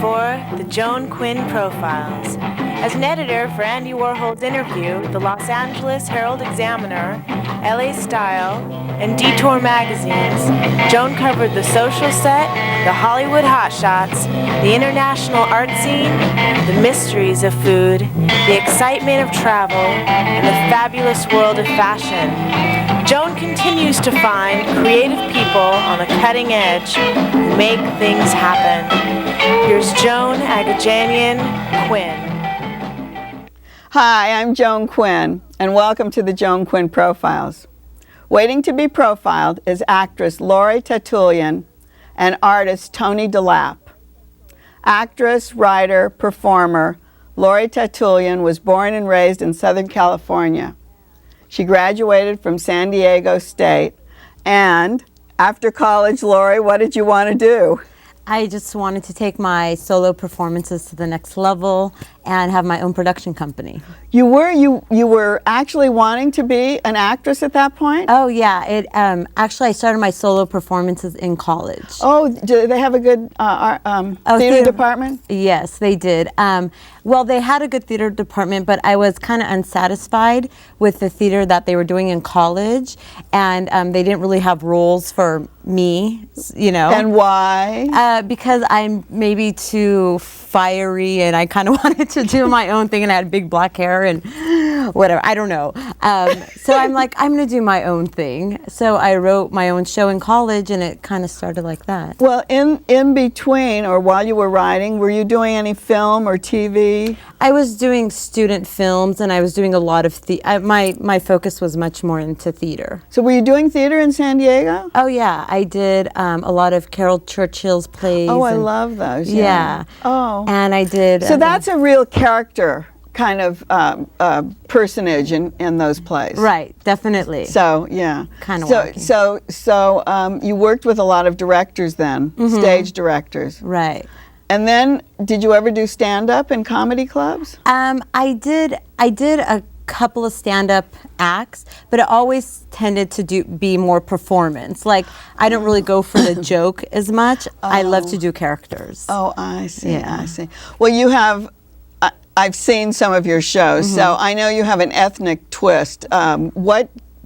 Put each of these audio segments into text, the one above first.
for the Joan Quinn Profiles. As an editor for Andy Warhol's Interview, the Los Angeles Herald-Examiner, LA Style, and Detour magazines, Joan covered the social set, the Hollywood hotshots, the international art scene, the mysteries of food, the excitement of travel, and the fabulous world of fashion. Joan continues to find creative people on the cutting edge who make things happen. Here's Joan Quinn. Hi, I'm Joan Quinn, and welcome to the Joan Quinn Profiles. Waiting to be profiled is actress Lory Tatoulian and artist Tony DeLap. Actress, writer, performer Lory Tatoulian was born and raised in Southern California. She graduated from San Diego State, and after college, Lory, what did you want to do? I just wanted to take my solo performances to the next level and have my own production company. You were actually wanting to be an actress at that point? Oh yeah, actually I started my solo performances in college. Oh, do they have a good theater department? Yes, they did. Well, they had a good theater department, but I was kind of unsatisfied with the theater that they were doing in college, and they didn't really have roles for me, you know. And why? Because I'm maybe too fiery, and I kind of wanted to do my own thing, and I had big black hair and whatever, I don't know. So I'm like, I'm gonna do my own thing. So I wrote my own show in college, and it kind of started like that. Well, in between, or while you were writing, were you doing any film or TV? I was doing student films, and I was doing a lot of my focus was much more into theater. So were you doing theater in San Diego? Oh yeah, I did a lot of Carol Churchill's plays. Oh, I love those. Yeah. Oh. And I did. So that's a real character kind of personage in those plays. Right, definitely. So yeah. Kind of. So you worked with a lot of directors then, stage directors. Right. And then, did you ever do stand-up in comedy clubs? I did a couple of stand-up acts, but it always tended to be more performance. Like, I don't really go for the joke as much. I love to do characters. Oh, I see. Yeah. I see. Well, you have. I've seen some of your shows, so I know you have an ethnic twist.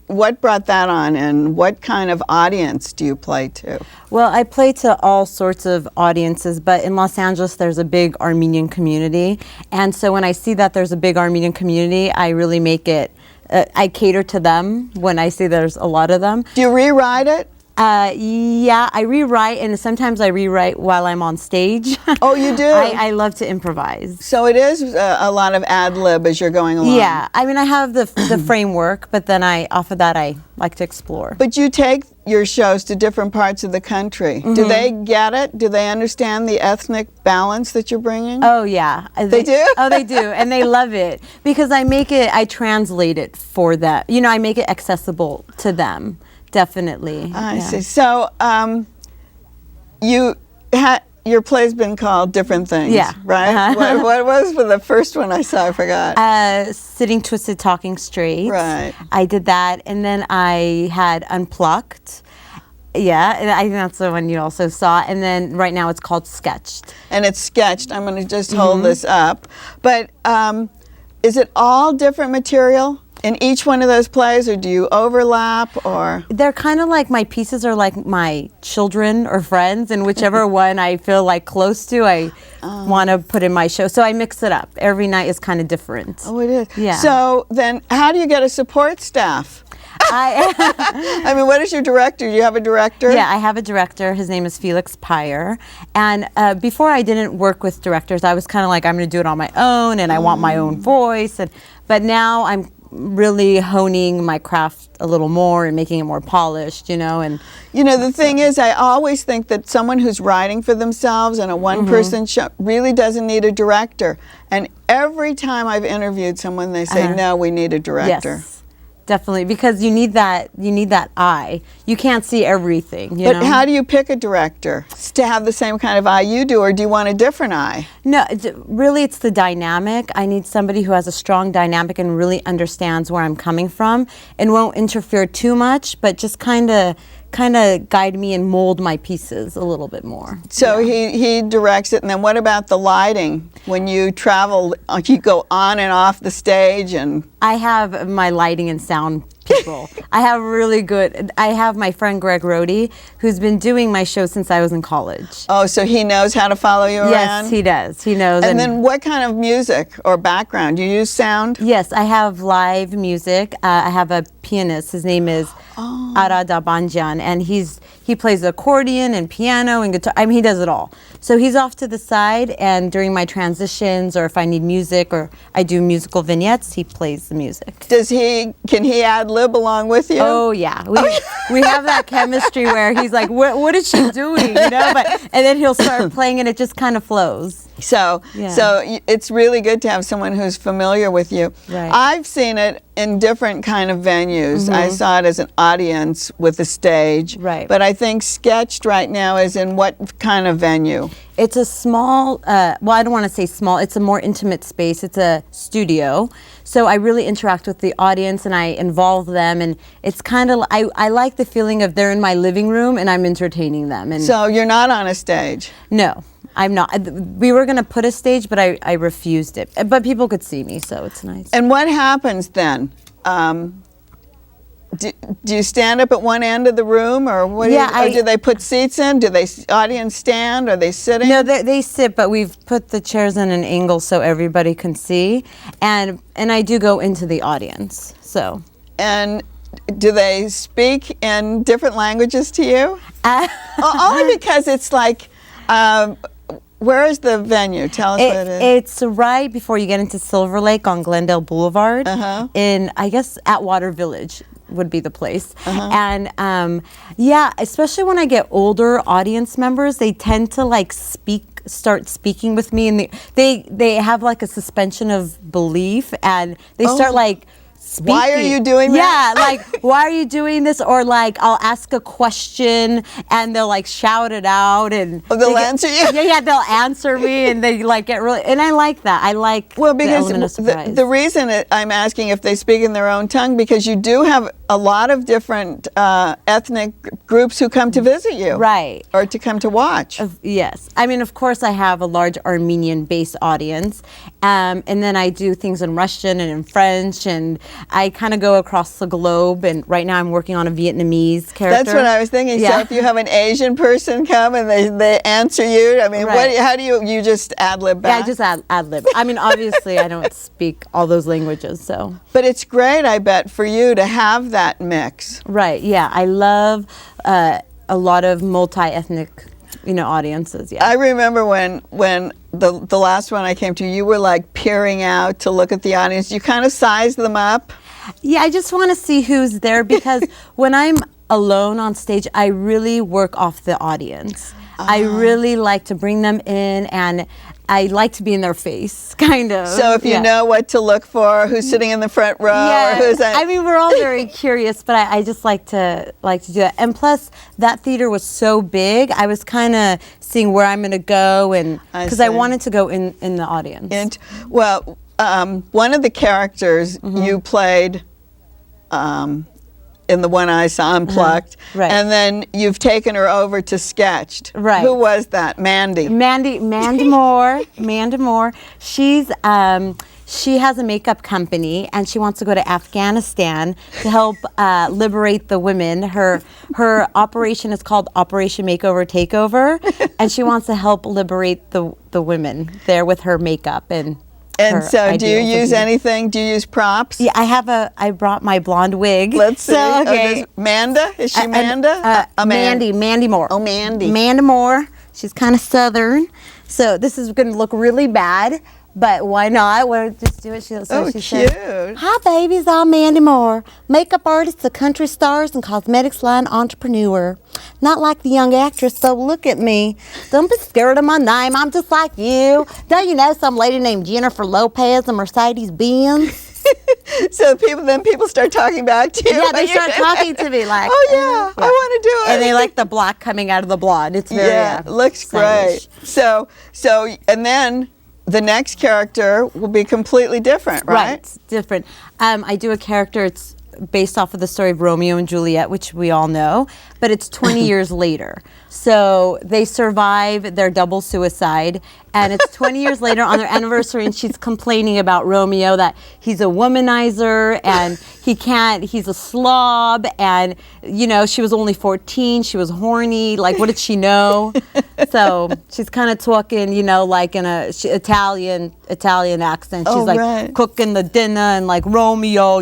What brought that on, and what kind of audience do you play to? Well, I play to all sorts of audiences, but in Los Angeles there's a big Armenian community, and so when I see that there's a big Armenian community, I really make it, I cater to them when I see there's a lot of them. Do you rewrite it? Yeah, I rewrite, and sometimes I rewrite while I'm on stage. Oh, you do? I love to improvise. So it is a lot of ad-lib as you're going along. Yeah, I mean, I have the framework, but then off of that I like to explore. But you take your shows to different parts of the country. Do they get it? Do they understand the ethnic balance that you're bringing? Oh yeah. They do? Oh, they do, and they love it, because I translate it for them. You know, I make it accessible to them. Definitely. I see. So your play's been called different things, yeah, right? What was for the first one I saw? I forgot. Sitting Twisted, Talking Straight. Right. I did that, and then I had Unplugged. Yeah, and I think that's the one you also saw. And then right now it's called Sketched. And it's sketched. I'm going to just hold this up. But is it all different material in each one of those plays, or do you overlap, or? They're kind of like, my pieces are like my children or friends, and whichever one I feel like close to, I want to put in my show. So I mix it up. Every night is kind of different. Oh, it is? Yeah. So then how do you get a support staff? I mean, what is your director? Do you have a director? Yeah, I have a director. His name is Felix Pyre. And before I didn't work with directors, I was kind of like, I'm going to do it on my own, and I want my own voice. But now I'm really honing my craft a little more and making it more polished, you know. And you know, the thing is, I always think that someone who's writing for themselves and a one-person show really doesn't need a director. And every time I've interviewed someone, they say, no, we need a director. Yes. Definitely, because you need that eye. You can't see everything, you know? But how do you pick a director? To have the same kind of eye you do, or do you want a different eye? No, really it's the dynamic. I need somebody who has a strong dynamic and really understands where I'm coming from and won't interfere too much, but just kind of kind of guide me and mold my pieces a little bit more. So he directs it, and then what about the lighting? When you travel, you go on and off the stage, and I have my lighting and sound people. I have my friend Greg Rohde, who's been doing my show since I was in college. oh, so he knows how to follow you around? Yes, he does. He knows. And then what kind of music or background? Do you use sound? Yes, I have live music. I have a pianist. His name is Ara Dabanjan, and he plays the accordion and piano and guitar. I mean, he does it all. So he's off to the side, and during my transitions, or if I need music, or I do musical vignettes, he plays the music. Can he ad-lib along with you? Oh yeah, we have that chemistry where he's like, what is she doing? You know, and then he'll start playing, and it just kind of flows. So it's really good to have someone who's familiar with you. Right. I've seen it in different kind of venues. I saw it as an audience with a stage. Right. But I think Sketched right now is in what kind of venue? It's a small, well, I don't want to say small, it's a more intimate space. It's a studio. So I really interact with the audience and I involve them, and it's kind of, I like the feeling of they're in my living room and I'm entertaining them. And So you're not on a stage? no, I'm not. We were going to put a stage, but I refused it. But people could see me, so it's nice. And what happens then? Do you stand up at one end of the room, or what? Or do they put seats in? Do they audience stand? Are they sitting? No, they sit, but we've put the chairs in an angle so everybody can see, and I do go into the audience. So. And do they speak in different languages to you? Only because it's like. Where is the venue? Tell us what it is. It's right before you get into Silver Lake on Glendale Boulevard. In, I guess, Atwater Village would be the place. And especially when I get older audience members, they tend to like start speaking with me, and they have like a suspension of belief, and they start like speaking. Why are you doing that? Yeah, like, why are you doing this? Or like, I'll ask a question and they'll like shout it out, and they'll answer you? Yeah, they'll answer me, and they like get really, and I like that. I like because the element of surprise. the reason I'm asking if they speak in their own tongue, because you do have a lot of different ethnic groups who come to visit you. Right. Or to come to watch. Yes. I mean, of course, I have a large Armenian-based audience, and then I do things in Russian and in French, and I kind of go across the globe, and right now I'm working on a Vietnamese character. That's what I was thinking. Yeah. So if you have an Asian person come and they answer you, I mean, Right. how do you just ad-lib back? Yeah, I just ad-lib. I mean, obviously, I don't speak all those languages, so. But it's great, I bet, for you to have that mix. Right, yeah. I love a lot of multi-ethnic, audiences, yeah. I remember when the last one I came to, you were like peering out to look at the audience. You kind of sized them up. Yeah, I just want to see who's there, because when I'm alone on stage, I really work off the audience. I really like to bring them in, and I like to be in their face, kind of. So if you know what to look for, who's sitting in the front row, or who's I mean, we're all very curious, but I just like to do that. And plus, that theater was so big, I was kind of seeing where I'm going to go, and because I wanted to go in the audience. And one of the characters you played in the one I saw Unplugged, Right. and then you've taken her over to Sketched. Right. Who was that? Mandy. Mandy Moore. Amanda Moore. She has a makeup company, and she wants to go to Afghanistan to help liberate the women. Her operation is called Operation Makeover Takeover, and she wants to help liberate the women there with her makeup and. And so, do you use anything? Do you use props? Yeah, I brought my blonde wig. Let's see. So, okay. Manda? Is she Manda? Mandy Moore. Oh, Mandy. Amanda Moore. She's kind of Southern. So this is going to look really bad, but why not? We'll just do it. She cute. Said, "Hi, babies. I'm Mandy Moore, makeup artist, the country stars, and cosmetics line entrepreneur. Not like the young actress, so look at me. Don't be scared of my name. I'm just like you. Don't you know some lady named Jennifer Lopez and Mercedes Benz?" So people start talking back to you. Yeah, they start talking to me like, "Oh yeah, I want to do it." And they like the black coming out of the blonde. It's very looks stylish. great. So and then the next character will be completely different, right? Right, it's different. I do a character. based off of the story of Romeo and Juliet, which we all know, but it's 20 years later. So they survive their double suicide, and it's 20 years later on their anniversary, and she's complaining about Romeo, that he's a womanizer and he's a slob, and she was only 14, she was horny, like what did she know? So she's kind of talking, like in a Italian accent. She's like cooking the dinner and like Romeo,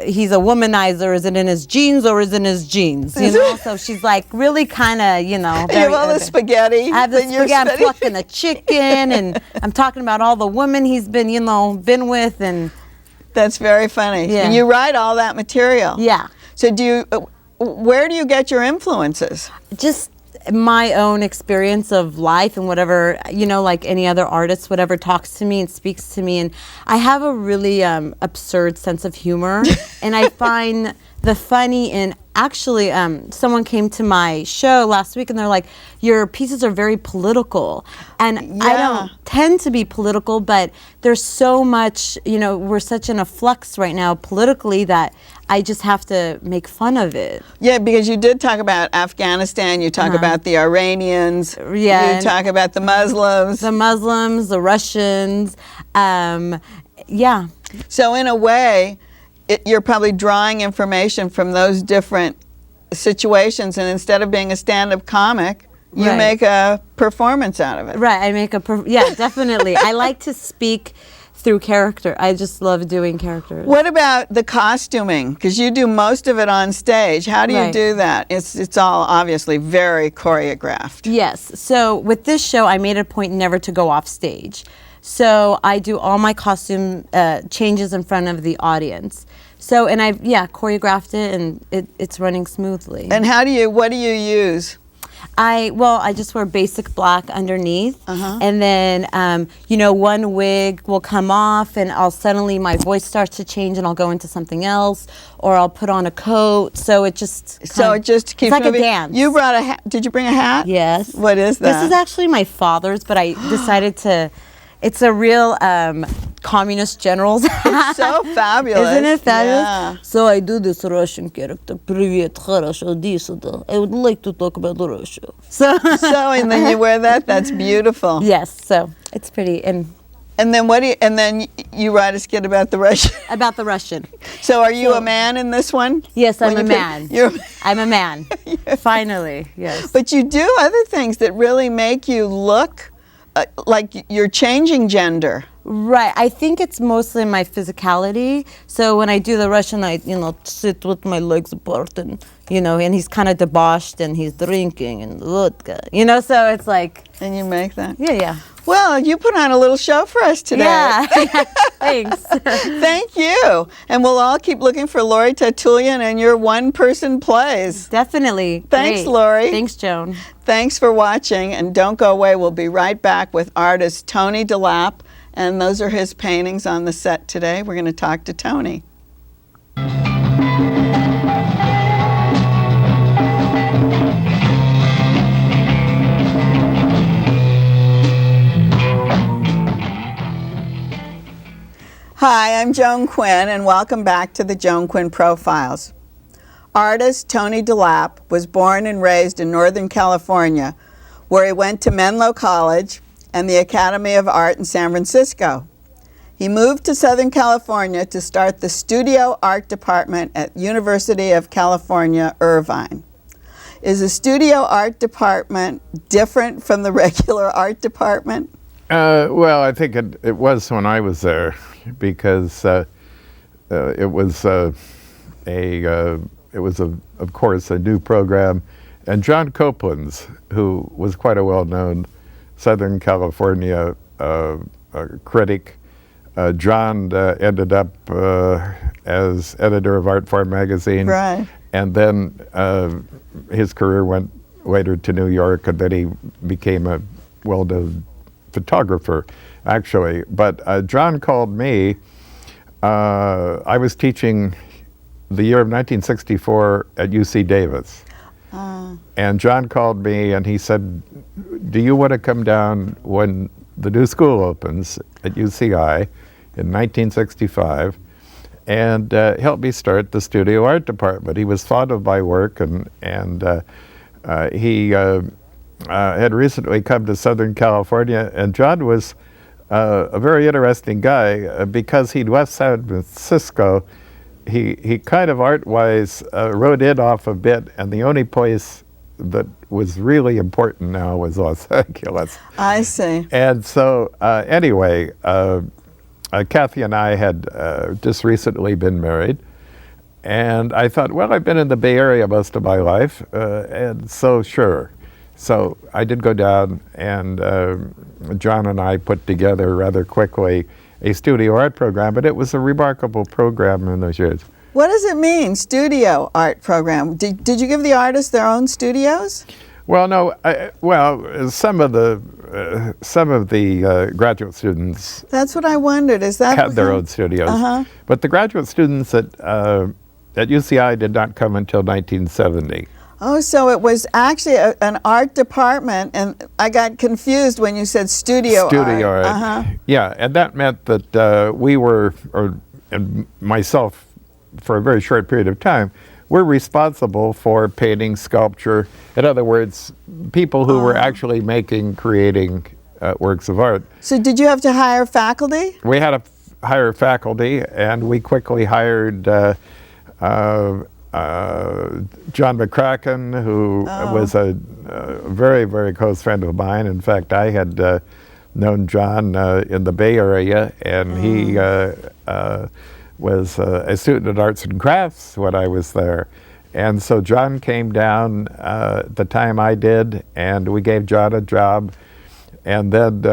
he's a womanizer. Is it in his genes or is it in his genes? So she's like really kind of, you have all the spaghetti. I have the spaghetti. I'm plucking the chicken, and I'm talking about all the women he's been, been with, and that's very funny. Yeah. And you write all that material. Yeah. So where do you get your influences? Just my own experience of life and whatever, like any other artist, whatever talks to me and speaks to me. And I have a really absurd sense of humor. And I find the funny in, actually, someone came to my show last week and they're like, your pieces are very political. And I don't tend to be political, but there's so much, we're such in a flux right now politically that I just have to make fun of it. Yeah, because you did talk about Afghanistan, you talk about the Iranians, you talk about the Muslims. The Russians, So in a way, you're probably drawing information from those different situations, and instead of being a stand-up comic, you make a performance out of it. Right, I make definitely. I like to speak through character. I just love doing characters. What about the costuming? Because you do most of it on stage. How do you do that? It's all obviously very choreographed. Yes. So with this show, I made it a point never to go off stage. So I do all my costume changes in front of the audience. So, and I choreographed it, and it's running smoothly. And what do you use? I just wear basic black underneath, and then one wig will come off, and my voice starts to change, and I'll go into something else, or I'll put on a coat. So it just keeps it's like moving. A dance. You brought a hat. Did you bring a hat? Yes. What is that? This is actually my father's, but I decided to. It's a real communist general's hat. It's so fabulous. Isn't it fabulous? Yeah. So I do this Russian character. Привет, хорошо, дисуда. I would like to talk about Russia. So and then you wear that? That's beautiful. Yes, so it's pretty. And then you write a skit about the Russian. About the Russian. So are you a man in this one? Yes, I'm a man. I'm a man. Finally, yes. But you do other things that really make you look like you're changing gender. Right. I think it's mostly my physicality. So when I do the Russian, I, sit with my legs apart and, and he's kind of debauched and he's drinking and vodka, so it's like. And you make that? Yeah. Well, you put on a little show for us today. Yeah. Thanks. Thank you. And we'll all keep looking for Lory Tatoulian and your one-person plays. Definitely. Thanks, Great. Lory. Thanks, Joan. Thanks for watching, and don't go away. We'll be right back with artist Tony DeLap, and those are his paintings on the set today. We're going to talk to Tony. Hi, I'm Joan Quinn, and welcome back to the Joan Quinn Profiles. Artist Tony DeLap was born and raised in Northern California, where he went to Menlo College and the Academy of Art in San Francisco. He moved to Southern California to start the Studio Art Department at University of California, Irvine. Is the Studio Art Department different from the regular art department? Well, I think it was when I was there, because it was of course a new program, and John Copeland's, who was quite a well-known Southern California critic. John ended up as editor of Art Farm magazine, right. And then his career went later to New York, and then he became a well-known photographer, actually. But John called me. I was teaching the year of 1964 at UC Davis. And John called me and he said, do you want to come down when the new school opens at UCI in 1965 and helped me start the studio art department. He was fond of my work, and he had recently come to Southern California, and John was a very interesting guy because he'd left San Francisco. He kind of art-wise rode in off a bit, and the only place that was really important now was Los Angeles. I see. And so anyway, Kathy and I had just recently been married, and I thought, well, I've been in the Bay Area most of my life, and so sure. So I did go down, and John and I put together rather quickly a studio art program, but it was a remarkable program in those years. What does it mean, studio art program? Did you give the artists their own studios? Well, no. Some of the graduate students. That's what I wondered. Is that had their own studios? But the graduate students at UCI did not come until 1970. Oh, so it was actually an art department, and I got confused when you said studio art. Studio art. Yeah, and that meant that we were, and myself, for a very short period of time, we're responsible for painting, sculpture. In other words, people who were actually creating works of art. So did you have to hire faculty? We had to hire faculty, and we quickly hired John McCracken, who was a very, very close friend of mine. In fact, I had known John in the Bay Area, and he was a student at Arts and Crafts when I was there. And so John came down at the time I did, and we gave John a job. And then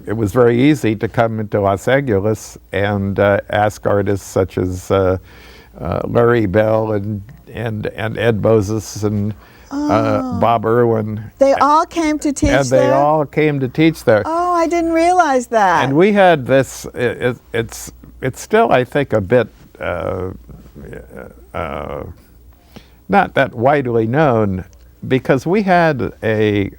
it was very easy to come into Los Angeles and ask artists such as Larry Bell and Ed Moses and Bob Irwin. They all came to teach there? And they all came to teach there. Oh, I didn't realize that. And we had this, it's still, I think, a bit not that widely known, because we had a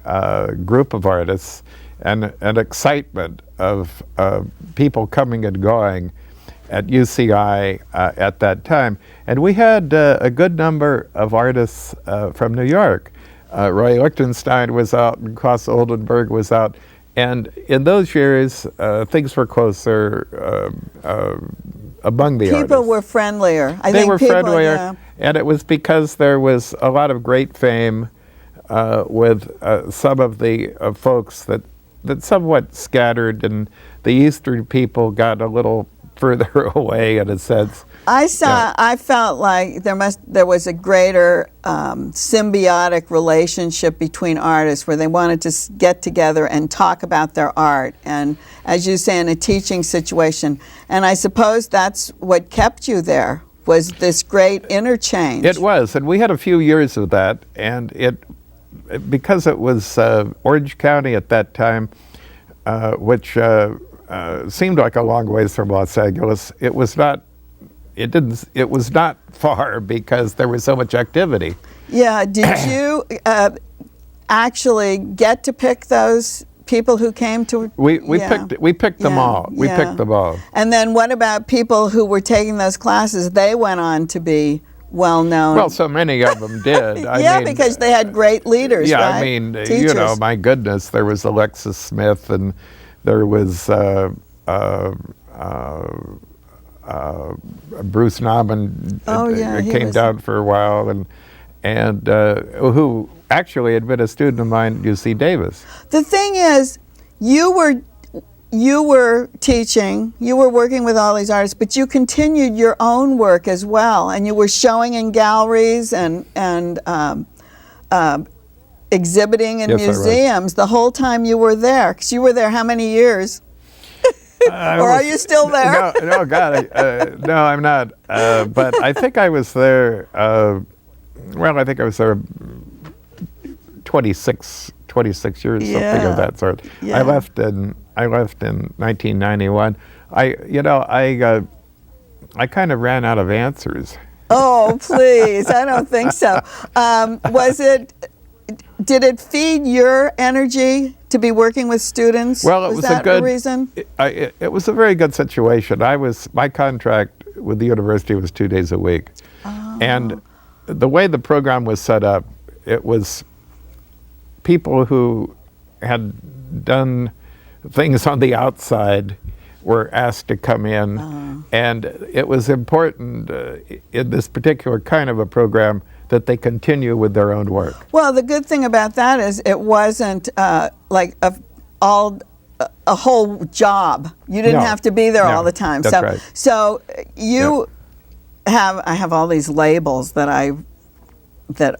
group of artists and an excitement of people coming and going at UCI at that time. And we had a good number of artists from New York. Roy Lichtenstein was out, and Klaus Oldenburg was out. And in those years, things were closer among the artists. People were friendlier. They were friendlier, and it was because there was a lot of great fame with some of the folks that somewhat scattered, and the Eastern people got a little further away in a sense. I felt like there was a greater symbiotic relationship between artists, where they wanted to get together and talk about their art, and as you say, in a teaching situation. And I suppose that's what kept you there, was this great interchange. It was, and we had a few years of that, and because it was Orange County at that time, which seemed like a long ways from Los Angeles. It was not far because there was so much activity. Yeah, did you actually get to pick those people who came to? We picked them all. We picked them all. And then what about people who were taking those classes? They went on to be well known. Well, so many of them did. I mean, because they had great leaders. Yeah, right? I mean, Teachers. my goodness, there was Alexis Smith, and there was Bruce Nauman came down for a while, and who actually had been a student of mine at UC Davis. The thing is, you were teaching, you were working with all these artists, but you continued your own work as well, and you were showing in galleries and exhibiting in museums the whole time you were there. Because you were there how many years? Or are you still there? No, God, no, I'm not. But I think I was there. I think I was there 26 years, something of that sort. Yeah. I left in 1991. I kind of ran out of answers. Oh, please! I don't think so. Did it feed your energy to be working with students? Well, it was that a good reason. It was a very good situation. My contract with the university was 2 days a week. Oh. And the way the program was set up, it was people who had done things on the outside were asked to come in. And it was important in this particular kind of a program that they continue with their own work. Well, the good thing about that is it wasn't like a whole job. You didn't have to be there all the time. That's right. So you I have all these labels that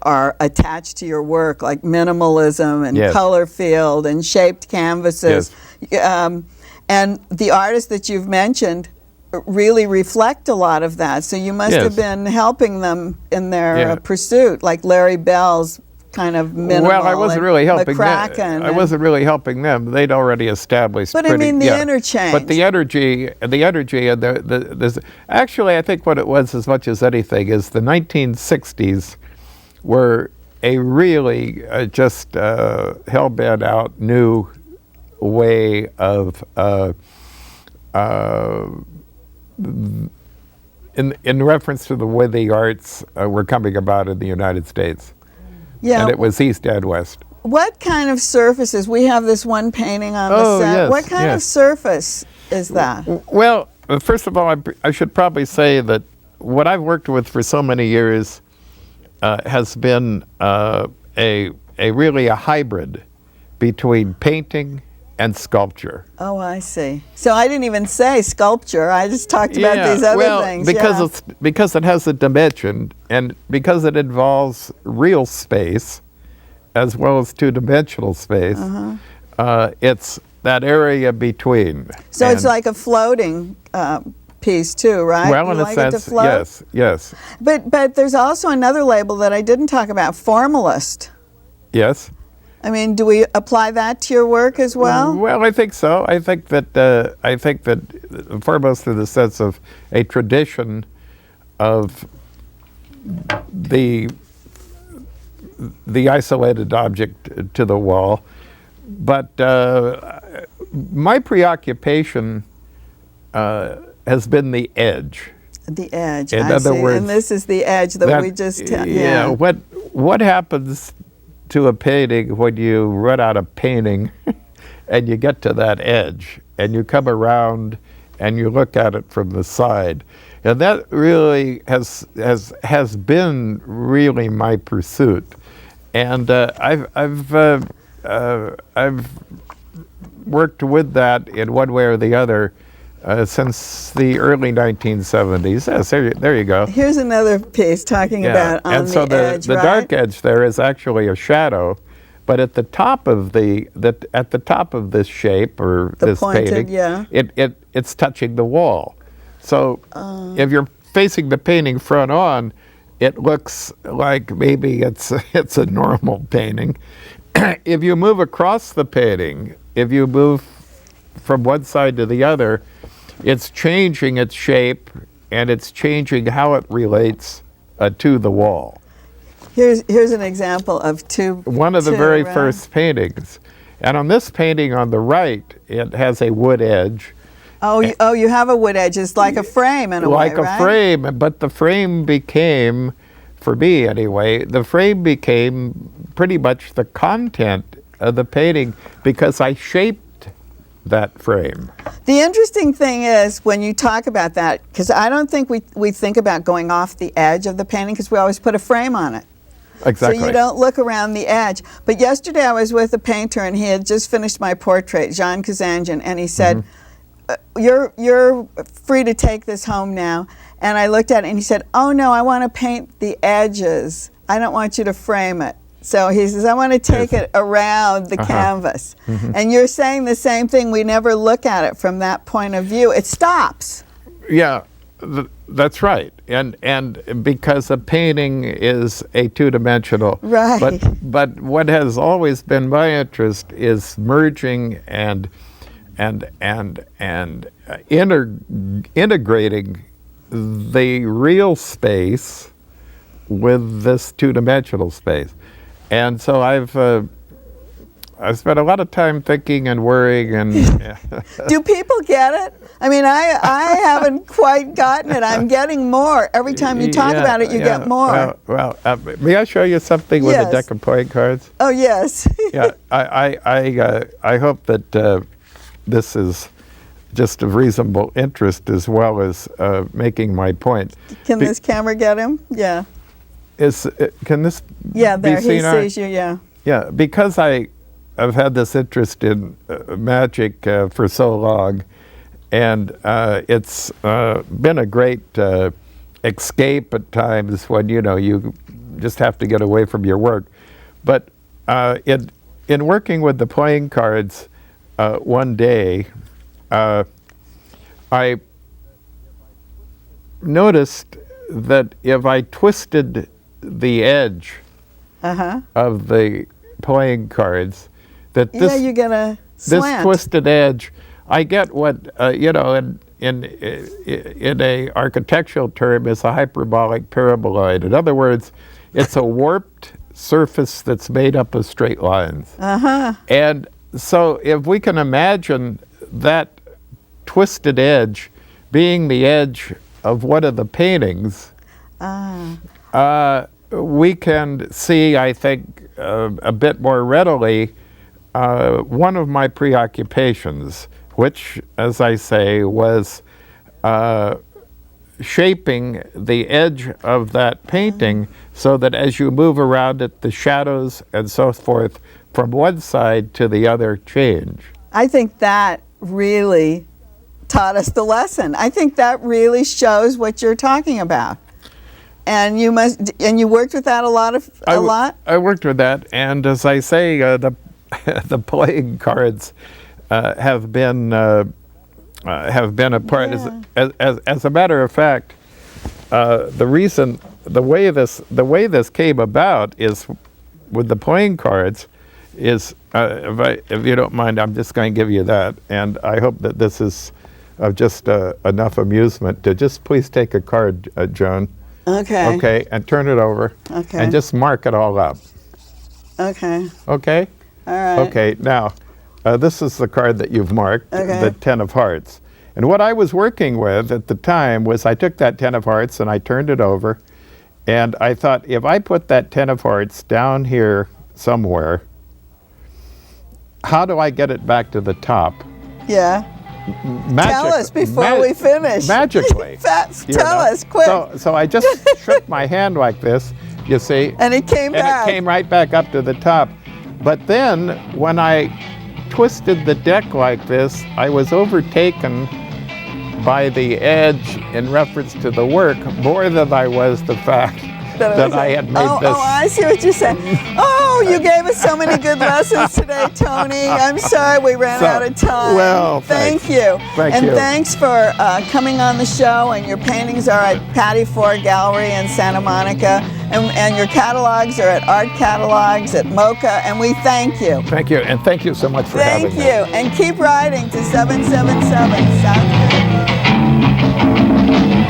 are attached to your work, like minimalism and color field and shaped canvases. And the artists that you've mentioned really reflect a lot of that. So you must have been helping them in their pursuit, like Larry Bell's kind of minimal. Well, I wasn't really helping McCracken them. I wasn't really helping them. They'd already established. But I mean the interchange. But the energy, and the actually, I think what it was as much as anything is the 1960s were a really just hell-bent out new way of in reference to the way the arts were coming about in the United States. Yeah. And it was East and West. What kind of surfaces? We have this one painting on the set. Yes, what kind of surface is that? Well, first of all, I should probably say that what I've worked with for so many years has been really a hybrid between painting and sculpture. Oh, I see. So I didn't even say sculpture. I just talked about these other things. Because it has a dimension, and because it involves real space as well as two-dimensional space, it's that area between. So it's like a floating piece too, right? Well, in a sense, yes, yes. But there's also another label that I didn't talk about, formalist. Yes. I mean, do we apply that to your work as well? Well, I think so. I think that foremost in the sense of a tradition of the isolated object to the wall, but my preoccupation has been the edge. The edge. In other words, and this is the edge that we just. Yeah. What happens to a painting when you run out of painting and you get to that edge and you come around and you look at it from the side? And that really has been really my pursuit. And I've worked with that in one way or the other since the early 1970s. Yes, there you go. Here's another piece talking about on and so the edge, the dark edge there is actually a shadow, but at the top of this shape or this pointed, painting, it's touching the wall. So if you're facing the painting front on, it looks like maybe it's a normal painting. If you move across the painting, if you move from one side to the other, it's changing its shape and it's changing how it relates to the wall. Here's an example of one of the very first paintings. And on this painting on the right, it has a wood edge. Oh, you have a wood edge. It's like a frame in a way, right? Like a frame, but the frame became, for me anyway, the frame became pretty much the content of the painting because I shaped that frame. The interesting thing is when you talk about that, because I don't think we think about going off the edge of the painting because we always put a frame on it. Exactly. So you don't look around the edge. But yesterday I was with a painter and he had just finished my portrait, Jean Kazanjian, and he said, you're free to take this home now. And I looked at it and he said, oh no, I want to paint the edges. I don't want you to frame it. So he says, I want to take it around the canvas. And you're saying the same thing. We never look at it from that point of view. It stops. Yeah, that's right. And because a painting is a two-dimensional. Right. But what has always been my interest is merging and integrating the real space with this two-dimensional space. And so I spent a lot of time thinking and worrying, and Do people get it? I mean, I haven't quite gotten it. I'm getting more. Every time you talk about it, you get more. Well, may I show you something with Yes. a deck of playing cards? Oh, yes. Yeah, I hope that this is just of reasonable interest as well as making my point. Can this camera get him? Yeah. Can this Yeah, be there. He seen on- sees you, yeah. Yeah, because I've had this interest in magic for so long, and it's been a great escape at times when you just have to get away from your work. But in working with the playing cards, one day I noticed that if I twisted the edge of the playing cards, that Yeah, you get a this slant. twisted edge, I get what in a architectural term is a hyperbolic paraboloid. In other words, it's a warped surface that's made up of straight lines. And so if we can imagine that twisted edge being the edge of one of the paintings, we can see, I think, a bit more readily one of my preoccupations, which, as I say, was shaping the edge of that painting so that as you move around it, the shadows and so forth from one side to the other change. I think that really taught us the lesson. I think that really shows what you're talking about. And you worked with that a lot? I worked with that, and as I say, the playing cards have been a part. Yeah. As a matter of fact, the way this came about is with the playing cards is if you don't mind, I'm just going to give you that, and I hope that this is just enough amusement to just please take a card, Joan. Okay. Okay, and turn it over. Okay. And just mark it all up. Okay. Okay? All right. Okay, now, this is the card that you've marked, Okay. the 10 of hearts. And what I was working with at the time was I took that 10 of hearts and I turned it over, and I thought, if I put that 10 of hearts down here somewhere, how do I get it back to the top? Yeah. Tell us before we finish. Magically. Tell us, quick. So I just shook my hand like this, you see. And it came back. And it came right back up to the top. But then, when I twisted the deck like this, I was overtaken by the edge in reference to the work more than I was the fact that I had made this. Oh, I see what you're saying. Oh, you gave us so many good lessons today, Tony. I'm sorry we ran out of time. Well, thank you. Thank you. Thanks for coming on the show. And your paintings are at Patty Ford Gallery in Santa Monica. And your catalogs are at Art Catalogs at Mocha. And we thank you. Thank you. And thank you so much for having me. Thank you. And keep writing to 777 South Carolina.